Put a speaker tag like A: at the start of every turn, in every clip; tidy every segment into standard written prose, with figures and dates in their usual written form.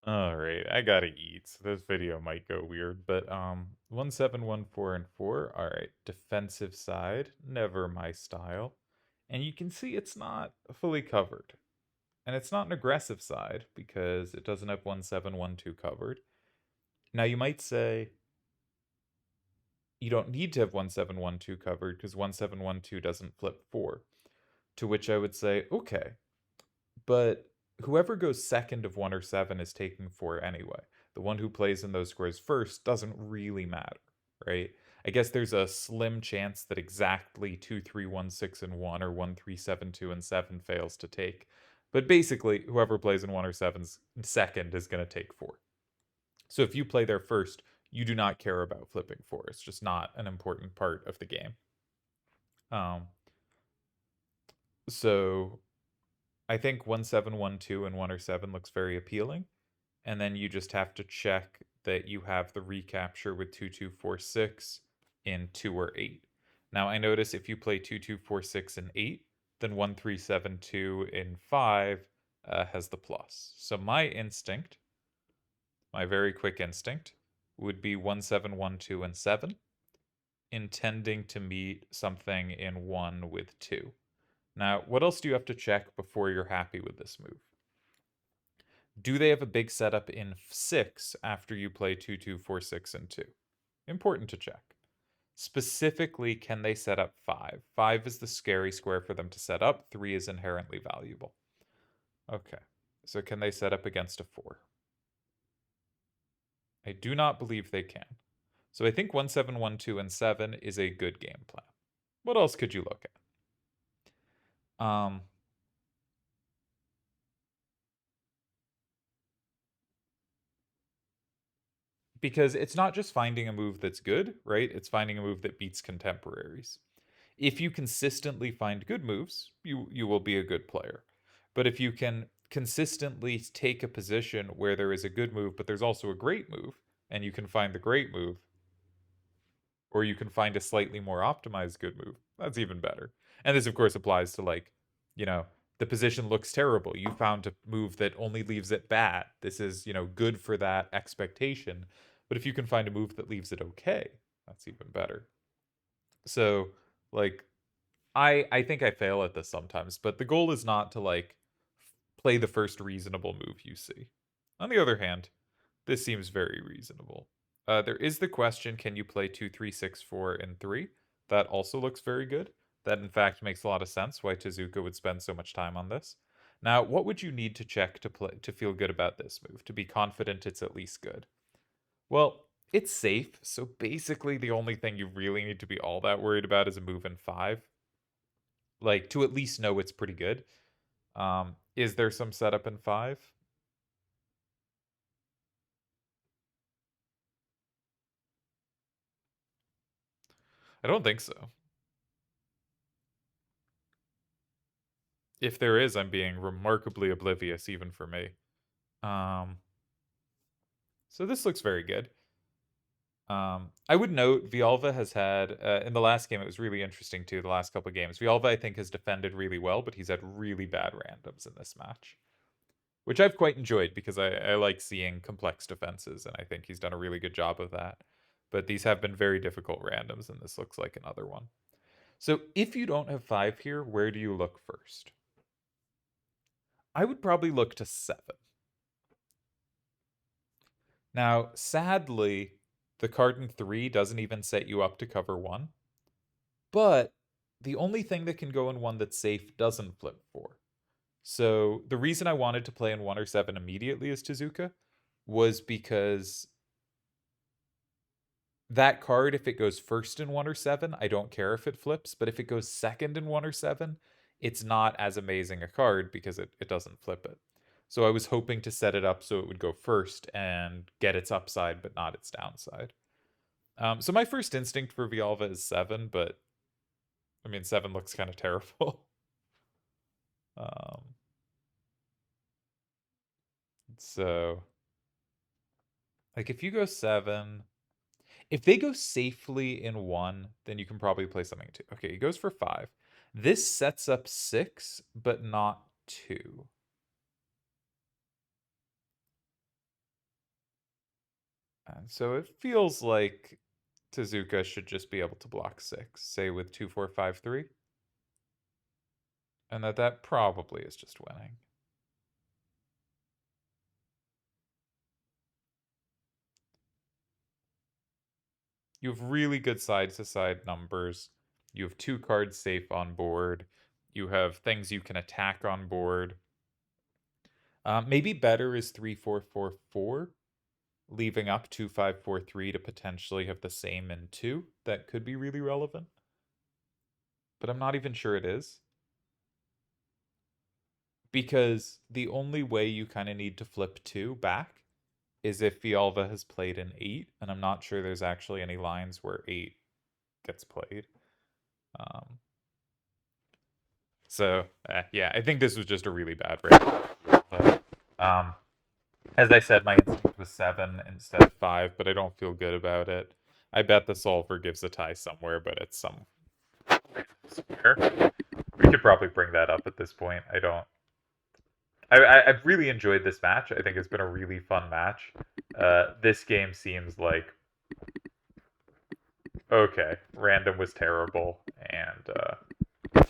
A: Alright, I gotta eat, so this video might go weird, but 1714 and 4. Alright, defensive side, never my style. And you can see it's not fully covered. And it's not an aggressive side because it doesn't have 1712 covered. Now you might say you don't need to have 1712 covered because 1712 doesn't flip 4. To which I would say, okay, but whoever goes second of 1 or 7 is taking 4 anyway. The one who plays in those squares first doesn't really matter, right? I guess there's a slim chance that exactly 2, 3, 1, 6, and 1 or 1, 3, 7, 2, and 7 fails to take. But basically, whoever plays in 1 or 7's second is going to take 4. So if you play there first, you do not care about flipping 4. It's just not an important part of the game. Um, so I think 1712 and 1 or 7 looks very appealing. And then you just have to check that you have the recapture with 2246 in 2 or 8. Now I notice if you play 2246 and 8, then 1372 in 5 has the plus. So my instinct, my very quick instinct, would be 1712 and 7, intending to meet something in 1 with 2. Now, what else do you have to check before you're happy with this move? Do they have a big setup in 6 after you play 2246 and 2? Important to check. Specifically, can they set up 5? 5 is the scary square for them to set up, 3 is inherently valuable. Okay, so can they set up against a 4? I do not believe they can. So I think 1712 and 7 is a good game plan. What else could you look at? Because it's not just finding a move that's good, right? It's finding a move that beats contemporaries. If you consistently find good moves, you will be a good player. But if you can consistently take a position where there is a good move, but there's also a great move, and you can find the great move, or you can find a slightly more optimized good move, that's even better. And this, of course, applies to like, you know, the position looks terrible. You found a move that only leaves it bad. This is, good for that expectation. But if you can find a move that leaves it okay, that's even better. So, like, I think I fail at this sometimes, but the goal is not to like play the first reasonable move you see. On the other hand, this seems very reasonable. There is the question, can you play 2, 3, 6, 4, and 3? That also looks very good. That in fact makes a lot of sense why Tezuka would spend so much time on this. Now, what would you need to check to feel good about this move, to be confident it's at least good? Well, it's safe, so basically the only thing you really need to be all that worried about is a move in 5. Like, to at least know it's pretty good. Is there some setup in 5? I don't think so. If there is, I'm being remarkably oblivious, even for me. Um, so this looks very good. I would note Villalva has had, in the last game, it was really interesting too, the last couple of games. Villalva, I think, has defended really well, but he's had really bad randoms in this match, which I've quite enjoyed because I like seeing complex defenses, and I think he's done a really good job of that. But these have been very difficult randoms, and this looks like another one. So if you don't have 5 here, where do you look first? I would probably look to 7. Now, sadly, the card in 3 doesn't even set you up to cover 1, but the only thing that can go in 1 that's safe doesn't flip 4. So the reason I wanted to play in 1 or 7 immediately as Tezuka was because that card, if it goes first in 1 or 7, I don't care if it flips, but if it goes second in 1 or 7, it's not as amazing a card because it doesn't flip it. So I was hoping to set it up so it would go first and get its upside, but not its downside. So my first instinct for Villalva is 7, but I mean 7 looks kind of terrible. um, so like if you go 7, if they go safely in 1, then you can probably play something 2. Okay, he goes for 5. This sets up 6, but not 2. And so it feels like Tezuka should just be able to block 6, say with 2-4-5-3, and that probably is just winning. You have really good side-to-side numbers. You have 2 cards safe on board. You have things you can attack on board. Maybe better is 3-4-4-4, leaving up 2-5-4-3 to potentially have the same in 2. That could be really relevant. But I'm not even sure it is. Because the only way you kind of need to flip 2 back is if Villalva has played an 8, and I'm not sure there's actually any lines where 8 gets played. Um, yeah, I think this was just a really bad break. Um, as I said, my instinct was 7 instead of 5, but I don't feel good about it. I bet the solver gives a tie somewhere, but it's some square. We could probably bring that up at this point. I don't. I've really enjoyed this match. I think it's been a really fun match. This game seems like okay. Random was terrible, and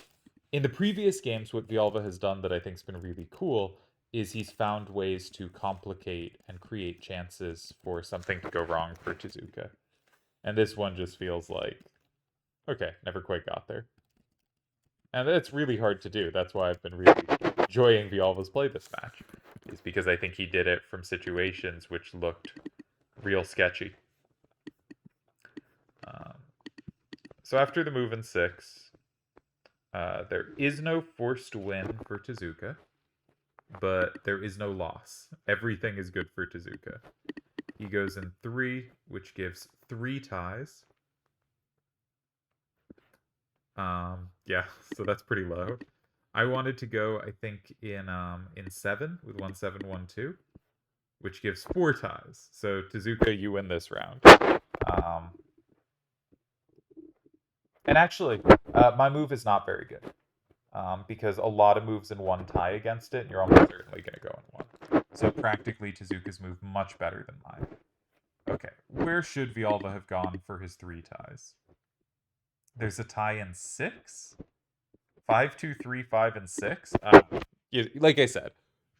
A: in the previous games, what Villalva has done that I think's been really cool is he's found ways to complicate and create chances for something to go wrong for Tezuka. And this one just feels like, okay, never quite got there. And that's really hard to do. That's why I've been really enjoying Villalva's play this match, is because I think he did it from situations which looked real sketchy. Um, so after the move in 6, there is no forced win for Tezuka, but there is no loss. Everything is good for Tezuka. He goes in 3, which gives 3 ties. Yeah, so that's pretty low. I wanted to go, I think, in 7 with 1-7-1-2, which gives 4 ties. So Tezuka, you win this round. And actually, my move is not very good. Because a lot of moves in 1 tie against it, and you're almost certainly going to go in 1. So practically, Tezuka's move much better than mine. Okay, where should Villalva have gone for his 3 ties? There's a tie in 6? 5, 2, 3, 5, and 6? Like I said,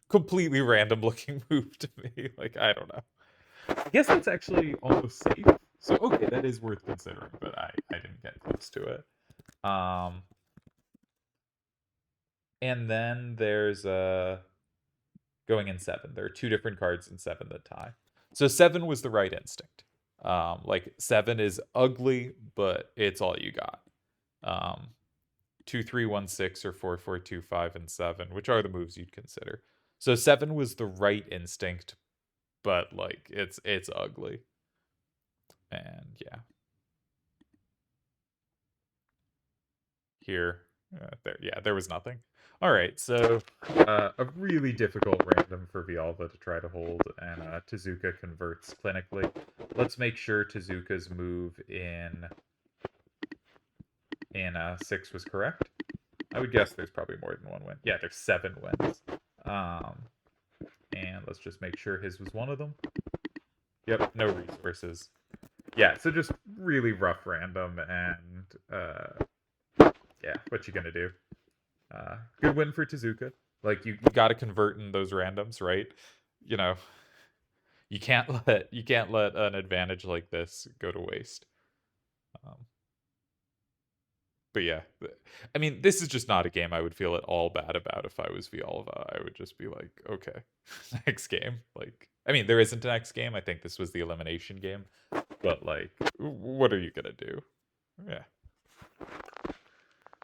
A: completely random looking move to me. Like, I don't know. I guess that's actually almost safe. So, okay, that is worth considering, but I didn't get close to it. And then there's going in 7. There are 2 different cards in 7 that tie. So 7 was the right instinct. Like 7 is ugly, but it's all you got. 2, 3, 1, 6, or 4, 4, 2, 5, and 7, which are the moves you'd consider. So 7 was the right instinct, but like it's ugly. And yeah. Here, there was nothing. All right, so a really difficult random for Villalva to try to hold, and Tezuka converts clinically. Let's make sure Tezuka's move in 6 was correct. I would guess there's probably more than 1 win. Yeah, there's 7 wins. And let's just make sure his was one of them. Yep, no resources. Yeah, so just really rough random, and yeah, what you gonna do? Good win for Tezuka. Like you got to convert in those randoms, right? You know, you can't let an advantage like this go to waste. Um, but yeah, I mean, this is just not a game I would feel at all bad about if I was Villalva. I would just be like, okay, next game. Like, I mean, there isn't a next game. I think this was the elimination game, but like, what are you gonna do? Yeah,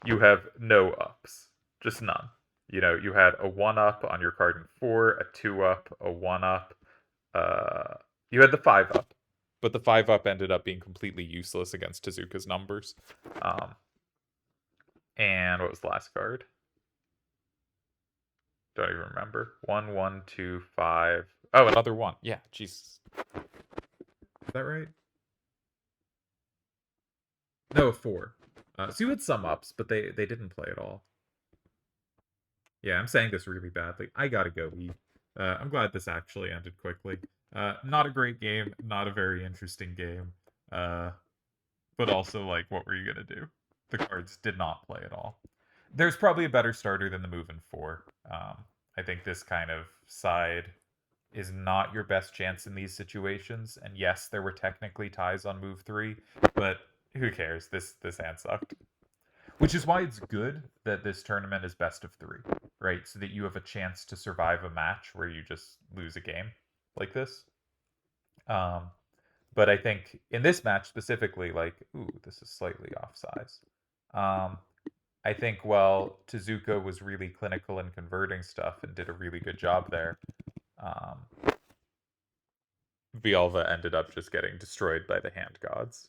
A: you have no ups, just none. You know, you had a 1-up on your card in 4, a 2-up, a 1-up. You had the 5-up, but the 5-up ended up being completely useless against Tezuka's numbers. And what was the last card? Don't even remember. 1, 1, 2, 5. Oh, another 1. Yeah, jeez. Is that right? No, 4. So you had some ups, but they didn't play at all. Yeah, I'm saying this really badly. I gotta go eat. I'm glad this actually ended quickly. Not a great game, not a very interesting game. Uh, but also, like, what were you gonna do? The cards did not play at all. There's probably a better starter than the move in 4. I think this kind of side is not your best chance in these situations. And yes, there were technically ties on move 3, but who cares? This hand sucked. Which is why it's good that this tournament is best of 3, right? So that you have a chance to survive a match where you just lose a game like this. Um, but I think in this match specifically, like, ooh, this is slightly off size. Um, I think, well, Tezuka was really clinical in converting stuff and did a really good job there. Um, Villalva ended up just getting destroyed by the hand gods.